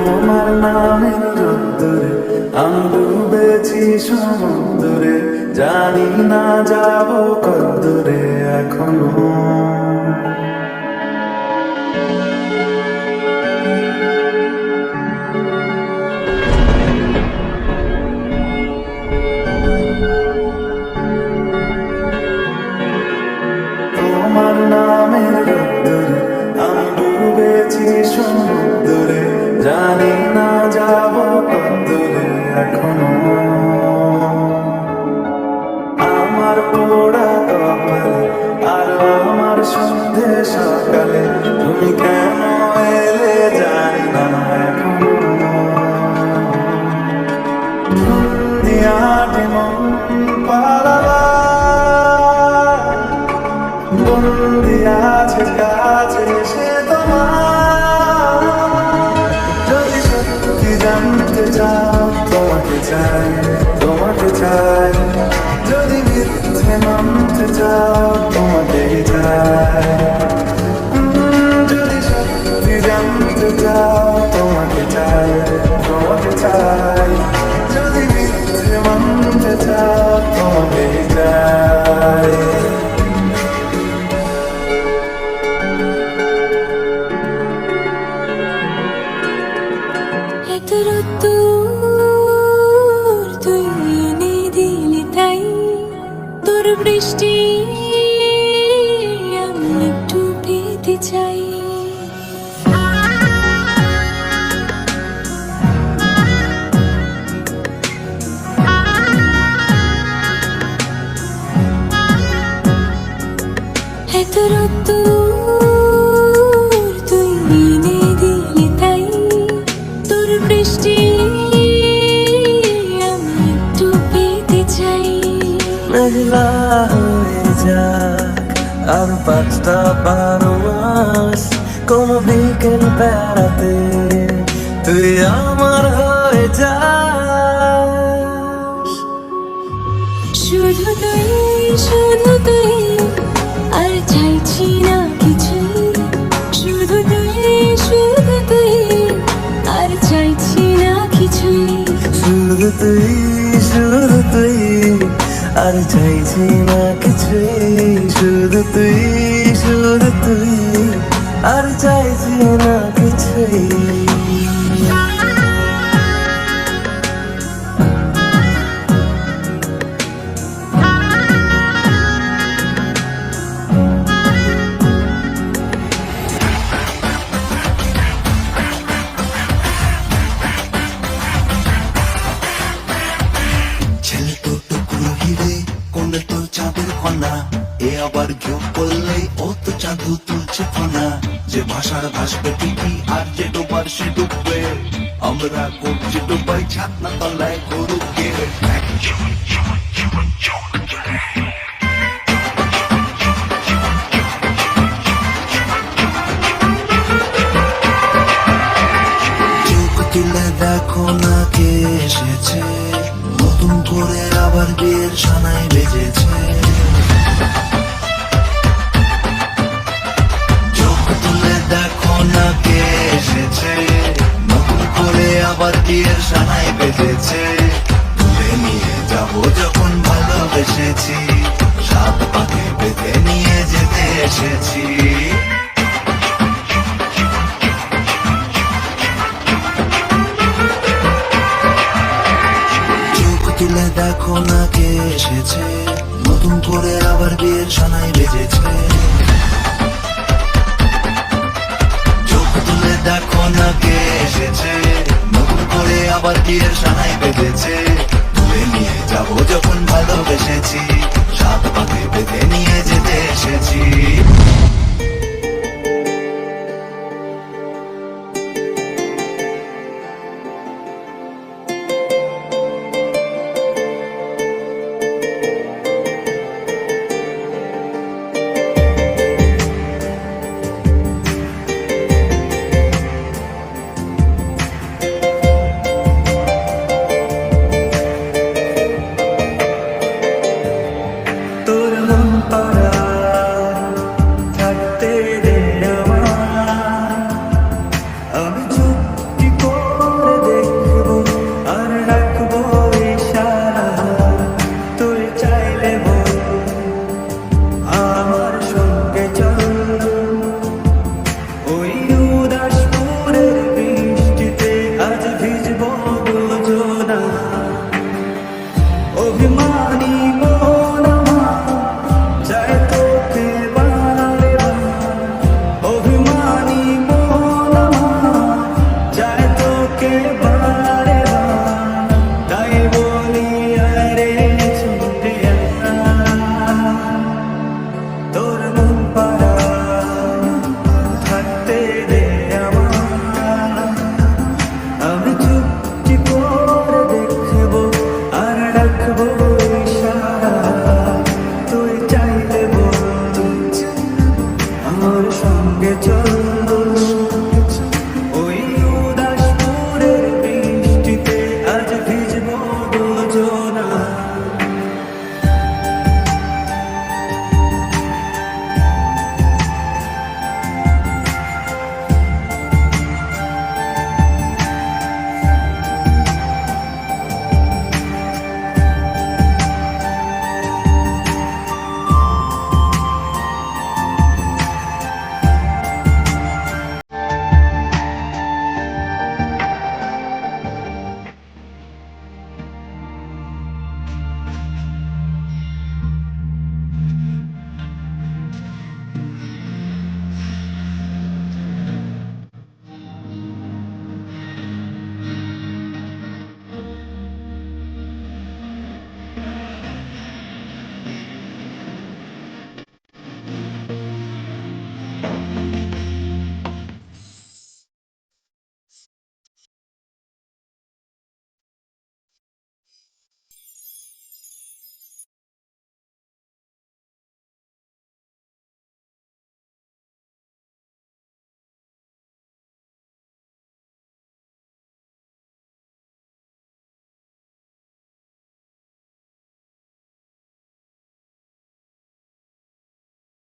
তোমার নামের রোদ্দুরে আমি ডুবেছি সমুদ্রে, জানি না যাব কতদূরে এখনো। তোমার নামের রোদ্দুরে আমি ডুবেছি সমুদ্রে, জানি না যাব কতদূরে এখনো। আমার পোড়া কপালে আর আমার সন্ধে সকালে তুমি কেন এলে জানি না এখনো। দিয়াটি মন পালালা বন্দি আছে কাছে সে তোমার। যদি সত্যি জানতে চাও তোমাকে চাই, তোমাকে চাই। যদি মিথ্যে মানতে চাও তোমাকে চাই। যদি সত্যি জানতে চাও তোমাকে চাই, তোমাকে চাই। যদি মিথ্যে মানতে চাও তোমাকে চাই। তুই এনে দিলি তাই তোর বৃষ্টি আমি একটু পেতে চাই। এত রোদ্দুর তুই এনে দিলি তাই তোর বৃষ্টি আমি একটু পেতে চাই। মেঘলা হয়ে যাক আর 5টা 12 মাস, কোন বিকেল বেড়াতে তুই আমার হয়ে যাস। শুধু তুই আর চাইছি না কিছুই। শুধু তুই আর চাইছি না কিছুই। শুধু তুই আর চাইছি না কিছুই। শুধু তুই আর চাইছি না কিছুই। ছেলে তো টুকরো হিরে কোনে তো চাঁদের কণা, এ আবার কেউ করলেই ও তো চাঁদু তুলছে ফনা। যে ভাষার ভাসবে ঠিকই আর যে ডোবার সে ডুববে, আমরা করছি ডুবাই ছাতনা তলায় গরুকে। চোখ তুলে দেখো না কে এসেছে, নতুন করে আবার বিয়ের সানাই বেজেছে। চোখ তুলে দেখো না কে এসেছে, নতুন করে আবার বিয়ের সানাই বেজেছে। তুলে নিয়ে যাবো যখন ভালোবেসেছি, সাত পাকে বেঁধে নিয়ে যেতে এসেছি। তুলে দেখো না কে এসেছে, নতুন করে আবার বিয়ের সানাই বেজেছে। চোখ তুলে দেখো না কে এসেছে, নতুন করে আবার বিয়ের সানাই বেজেছে। তুলে নিয়ে যাবো যখন ভালোবেসেছি, সাত পাকে বেঁধে নিয়ে যেতে এসেছি।